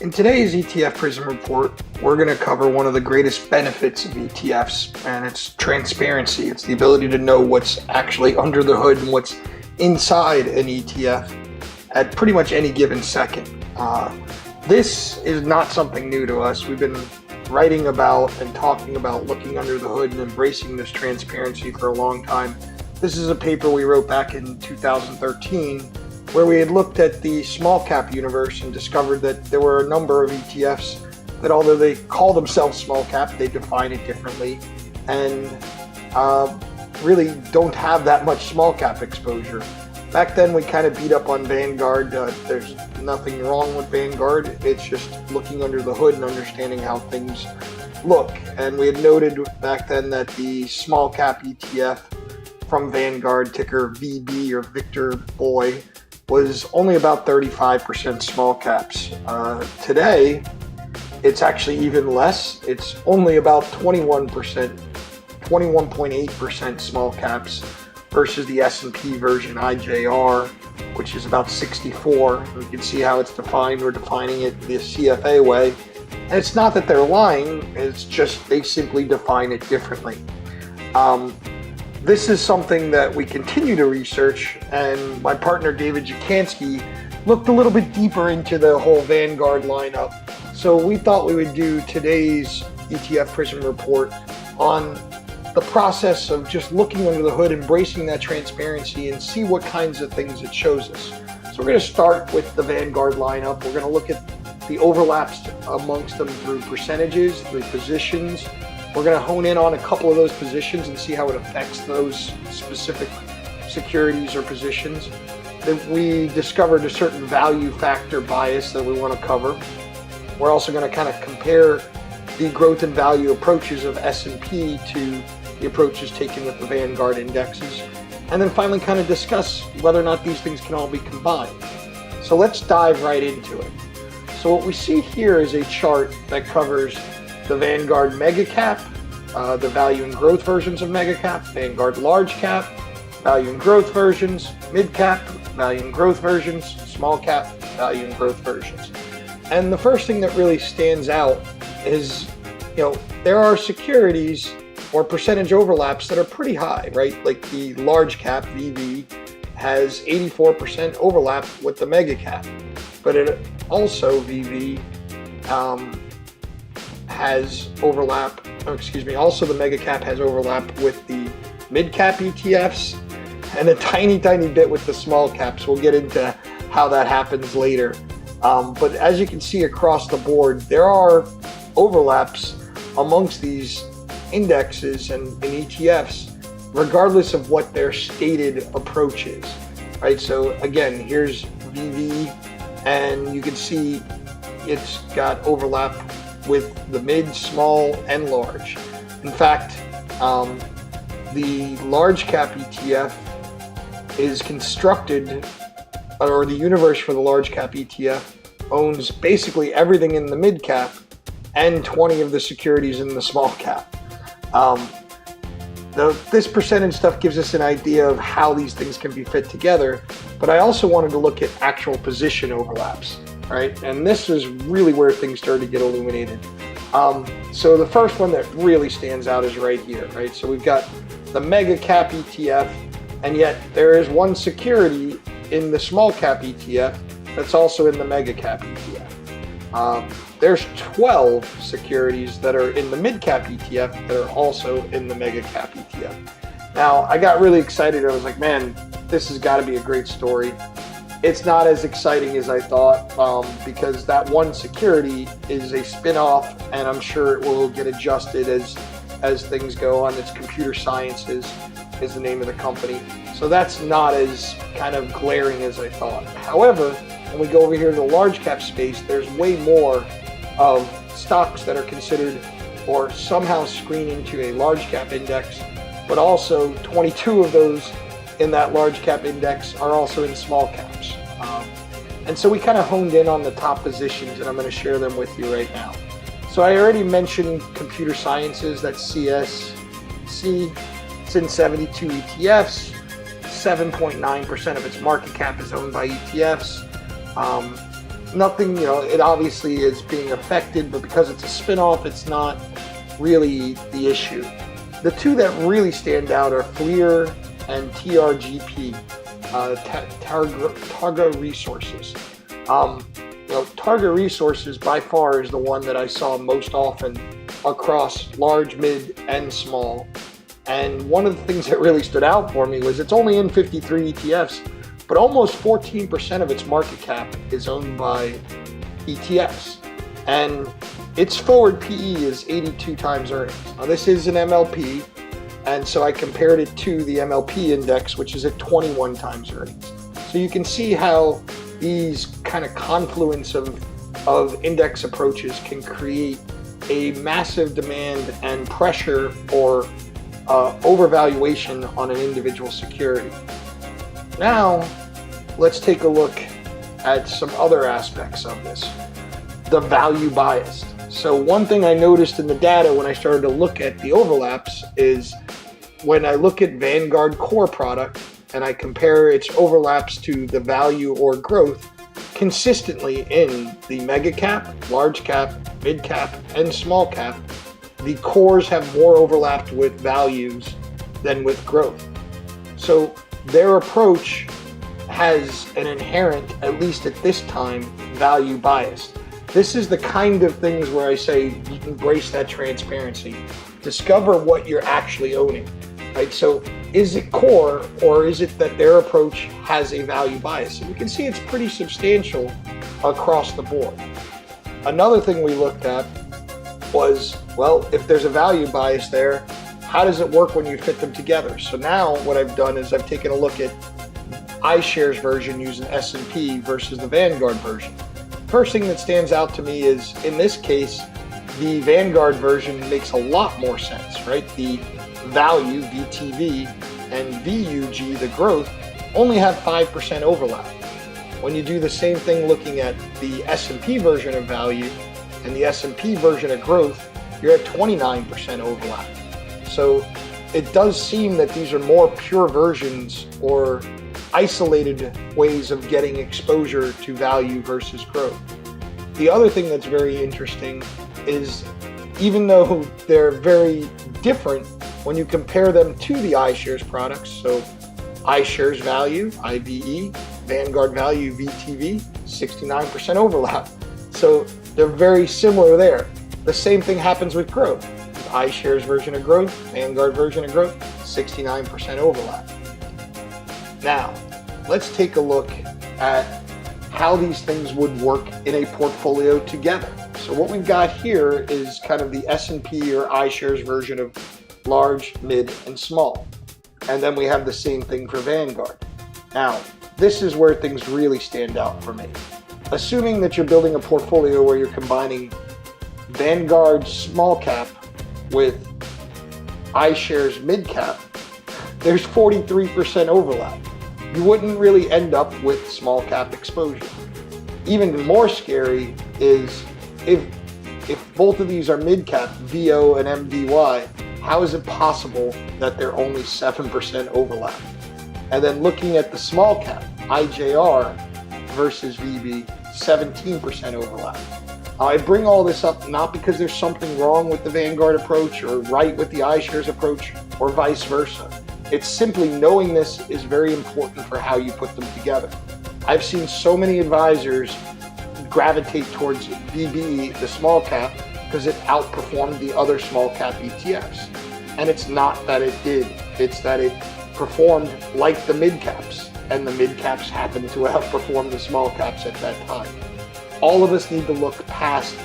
In today's ETF Prism report, we're going to cover one of the greatest benefits of ETFs, and it's transparency. It's the ability to know what's actually under the hood and what's inside an ETF at pretty much any given second. This is not something new to us. We've been writing about and talking about looking under the hood and embracing this transparency for a long time. This is a paper we wrote back in 2013 where we had looked at the small cap universe and discovered that there were a number of ETFs that, although they call themselves small cap, they define it differently and really don't have that much small cap exposure. Back then we kind of beat up on Vanguard. There's nothing wrong with Vanguard. It's just looking under the hood and understanding how things look. And we had noted back then that the small cap ETF from Vanguard, ticker VB or Victor Boy, was only about 35% small caps. Today, it's actually even less. It's only about 21.8% small caps versus the S&P version IJR, which is about 64. You can see how it's defined. We're defining it the CFA way. And it's not that they're lying, it's just they simply define it differently. This is something that we continue to research, and my partner David Jacansky looked a little bit deeper into the whole Vanguard lineup. So we thought we would do today's ETF Prism report on the process of just looking under the hood, embracing that transparency, and see what kinds of things it shows us. So we're going to start with the Vanguard lineup. We're going to look at the overlaps amongst them through percentages, through positions. We're going to hone in on a couple of those positions and see how it affects those specific securities or positions. That we discovered a certain value factor bias that we want to cover. We're also going to kind of compare the growth and value approaches of S&P to the approaches taken with the Vanguard indexes. And then finally kind of discuss whether or not these things can all be combined. So let's dive right into it. So what we see here is a chart that covers the Vanguard Mega Cap, the value and growth versions of Mega Cap, Vanguard Large Cap, value and growth versions, Mid Cap, value and growth versions, Small Cap, value and growth versions. And the first thing that really stands out is, there are securities or percentage overlaps that are pretty high, right? Like the Large Cap, VV, has 84% overlap with the Mega Cap, but it also, VV, has overlap, also the Mega Cap has overlap with the Mid Cap ETFs and a tiny bit with the Small Caps. We'll get into how that happens later. But as you can see across the board, there are overlaps amongst these indexes and ETFs, regardless of what their stated approach is, right? So again, here's VV, and you can see it's got overlap with the mid, small, and large. In fact, the large cap ETF is constructed, or the universe for the large cap ETF owns basically everything in the mid cap and 20 of the securities in the small cap. This percentage stuff gives us an idea of how these things can be fit together, but I also wanted to look at actual position overlaps, right? And this is really where things started to get illuminated. So the first one that really stands out is right here, right? So we've got the Mega Cap ETF, and yet there is one security in the Small Cap ETF that's also in the Mega Cap ETF. There's 12 securities that are in the Mid Cap ETF that are also in the Mega Cap ETF. Now, I got really excited. I was like, man, this has got to be a great story. It's not as exciting as I thought, because that one security is a spin-off, and I'm sure it will get adjusted as things go on. It's Computer Sciences is the name of the company. So that's not as kind of glaring as I thought. However, when we go over here to the large cap space, there's way more of stocks that are considered or somehow screen into a large cap index, but also 22 of those in that large cap index are also in small caps. And so we kind of honed in on the top positions, and I'm going to share them with you right now. So I already mentioned Computer Sciences, that's CSC. It's in 72 ETFs. 7.9% of its market cap is owned by ETFs. nothing, it obviously is being affected, but because it's a spin-off, it's not really the issue. The two that really stand out are FLIR and TRGP, Targa Resources. Targa Resources by far is the one that I saw most often across large, mid, and small. And one of the things that really stood out for me was it's only in 53 ETFs, but almost 14% of its market cap is owned by ETFs. And its forward PE is 82 times earnings. Now this is an MLP, and so I compared it to the MLP index, which is at 21 times earnings. So you can see how these kind of confluence of index approaches can create a massive demand and pressure or overvaluation on an individual security. Now, let's take a look at some other aspects of this. The value bias. So one thing I noticed in the data when I started to look at the overlaps is when I look at Vanguard core product and I compare its overlaps to the value or growth, consistently in the mega cap, large cap, mid cap, and small cap, the cores have more overlapped with values than with growth. So their approach has an inherent, at least at this time, value bias. This is the kind of things where I say you embrace that transparency. Discover what you're actually owning, right? So is it core, or is it that their approach has a value bias? And you can see it's pretty substantial across the board. Another thing we looked at was, well, if there's a value bias there, how does it work when you fit them together? So now what I've done is I've taken a look at iShares version using S&P versus the Vanguard version. First thing that stands out to me is, in this case, the Vanguard version makes a lot more sense, right? The value, VTV, and VUG, the growth, only have 5% overlap. When you do the same thing looking at the S&P version of value and the S&P version of growth, you're at 29% overlap. So it does seem that these are more pure versions or isolated ways of getting exposure to value versus growth. The other thing that's very interesting is, even though they're very different, when you compare them to the iShares products, so iShares Value, IVE, Vanguard Value, VTV, 69% overlap. So they're very similar there. The same thing happens with growth. iShares version of growth, Vanguard version of growth, 69% overlap. Now, let's take a look at how these things would work in a portfolio together. So what we've got here is kind of the S&P or iShares version of large, mid, and small. And then we have the same thing for Vanguard. Now, this is where things really stand out for me. Assuming that you're building a portfolio where you're combining Vanguard small cap with iShares mid cap, there's 43% overlap. You wouldn't really end up with small cap exposure. Even more scary is if both of these are mid cap, VO and MDY, how is it possible that they're only 7% overlap? And then looking at the small cap, IJR versus VB, 17% overlap. I bring all this up not because there's something wrong with the Vanguard approach or right with the iShares approach or vice versa. It's simply knowing this is very important for how you put them together. I've seen so many advisors gravitate towards VB, the small cap, because it outperformed the other small cap ETFs. And it's not that it did, it's that it performed like the mid caps, and the mid caps happened to outperform the small caps at that time. All of us need to look past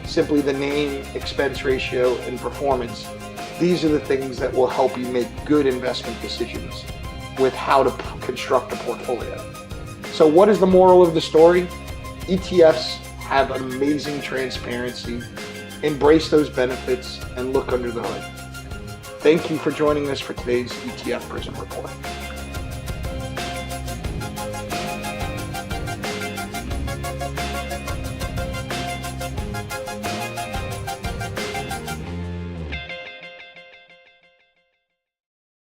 simply the name, expense ratio, and performance. These are the things that will help you make good investment decisions with how to construct a portfolio. So what is the moral of the story? ETFs have amazing transparency. Embrace those benefits and look under the hood. Thank you for joining us for today's ETF Prism Report.